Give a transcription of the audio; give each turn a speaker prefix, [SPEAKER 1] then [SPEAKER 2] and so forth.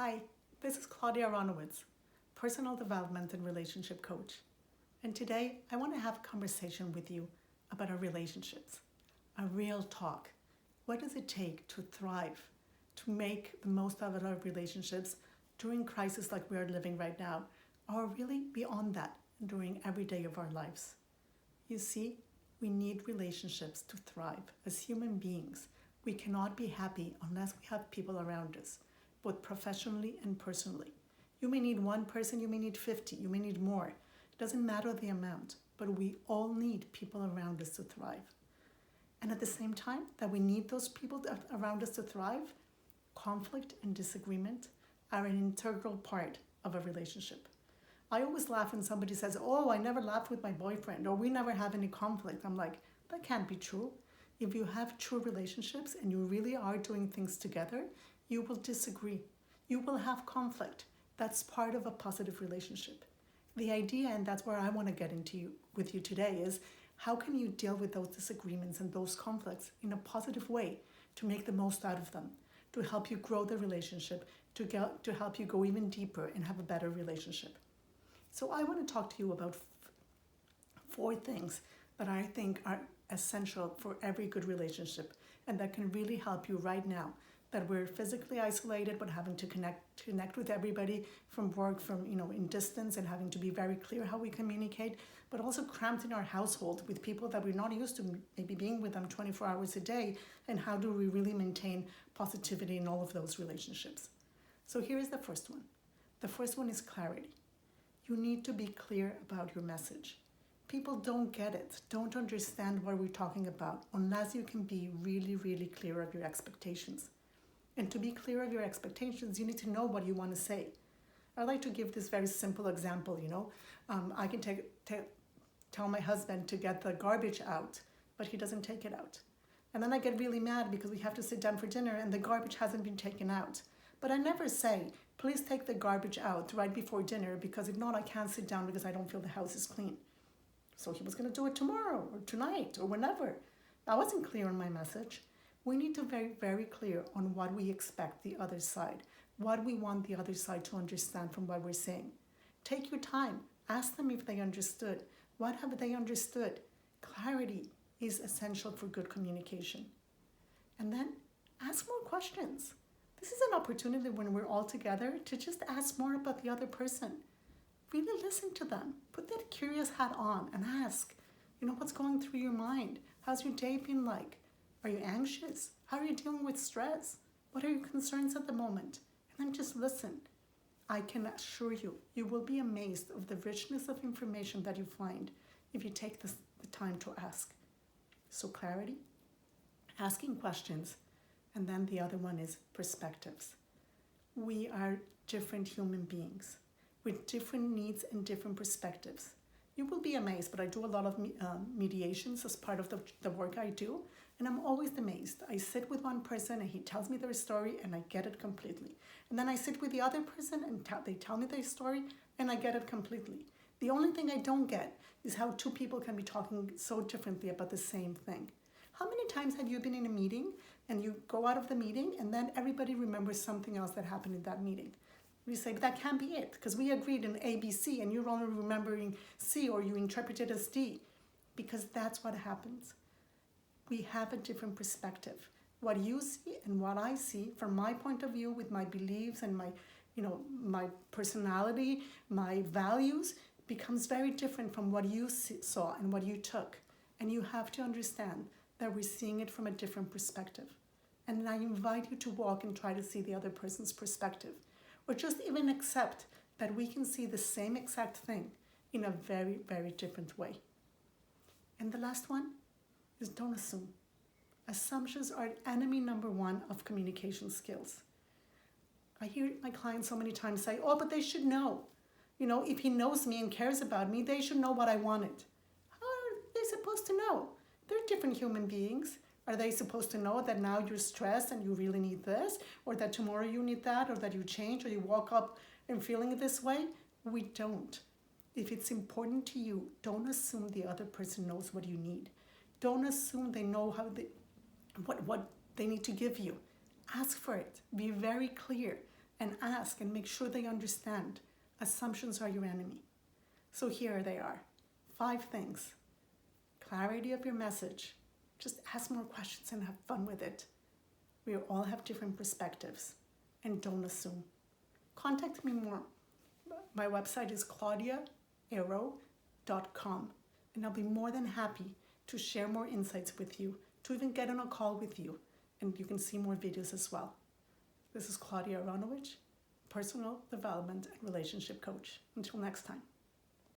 [SPEAKER 1] Hi, this is Claudia Aronowitz, personal development and relationship coach. And today I want to have a conversation with you about our relationships, a real talk. What does it take to thrive, to make the most out of our relationships during crisis like we are living right now, or really beyond that during every day of our lives? You see, we need relationships to thrive. As human beings, we cannot be happy unless we have people around us, both professionally and personally. You may need one person, you may need 50, you may need more. It doesn't matter the amount, but we all need people around us to thrive. And at the same time that we need those people around us to thrive, conflict and disagreement are an integral part of a relationship. I always laugh when somebody says, "Oh, I never laughed with my boyfriend," or "we never have any conflict." I'm like, that can't be true. If you have true relationships and you really are doing things together, you will disagree. You will have conflict. That's part of a positive relationship. The idea, and that's where I want to get into with you today, is how can you deal with those disagreements and those conflicts in a positive way to make the most out of them, to help you grow the relationship, to help you go even deeper and have a better relationship. So I want to talk to you about four things that I think are essential for every good relationship and that can really help you right now, that we're physically isolated but having to connect with everybody from work, from in distance, and having to be very clear how we communicate, but also cramped in our household with people that we're not used to maybe being with them 24 hours a day, and how do we really maintain positivity in all of those relationships. So here is the first one. The first one is clarity. You need to be clear about your message. People don't get it, don't understand what we're talking about unless you can be really, really clear of your expectations. And to be clear of your expectations, you need to know what you want to say. I like to give this very simple example, I can tell my husband to get the garbage out, but he doesn't take it out. And then I get really mad because we have to sit down for dinner and the garbage hasn't been taken out. But I never say, "Please take the garbage out right before dinner, because if not, I can't sit down because I don't feel the house is clean." So he was going to do it tomorrow or tonight or whenever. I wasn't clear on my message. We need to be very, very clear on what we expect the other side, what we want the other side to understand from what we're saying. Take your time. Ask them if they understood. What have they understood? Clarity is essential for good communication. And then ask more questions. This is an opportunity when we're all together to just ask more about the other person. Really listen to them. Put that curious hat on and ask, what's going through your mind? How's your day been like? Are you anxious? How are you dealing with stress? What are your concerns at the moment? And then just listen. I can assure you, you will be amazed of the richness of information that you find if you take the time to ask. So clarity, asking questions, and then the other one is perspectives. We are different human beings with different needs and different perspectives. You will be amazed, but I do a lot of mediations as part of the work I do, and I'm always amazed. I sit with one person and he tells me their story and I get it completely. And then I sit with the other person and they tell me their story and I get it completely. The only thing I don't get is how two people can be talking so differently about the same thing. How many times have you been in a meeting and you go out of the meeting and then everybody remembers something else that happened in that meeting? We say, but that can't be it, because we agreed in A, B, C, and you're only remembering C, or you interpret it as D, because that's what happens. We have a different perspective. What you see and what I see, from my point of view, with my beliefs and my personality, my values, becomes very different from what you saw and what you took. And you have to understand that we're seeing it from a different perspective. And I invite you to walk and try to see the other person's perspective, or just even accept that we can see the same exact thing in a very, very different way. And the last one is don't assume. Assumptions are enemy number one of communication skills. I hear my clients so many times say, "Oh, but they should know. If he knows me and cares about me, they should know what I wanted." How are they supposed to know? They're different human beings. Are they supposed to know that now you're stressed and you really need this, or that tomorrow you need that, or that you change, or you woke up and feeling this way? We don't. If it's important to you, don't assume the other person knows what you need. Don't assume they know what they need to give you. Ask for it. Be very clear. and ask and make sure they understand. Assumptions are your enemy. So here they are. 5 things. Clarity of your message. Just ask more questions and have fun with it. We all have different perspectives, and don't assume. Contact me more. My website is claudiaarrow.com, and I'll be more than happy to share more insights with you, to even get on a call with you, and you can see more videos as well. This is Claudia Aronowicz, personal development and relationship coach. Until next time.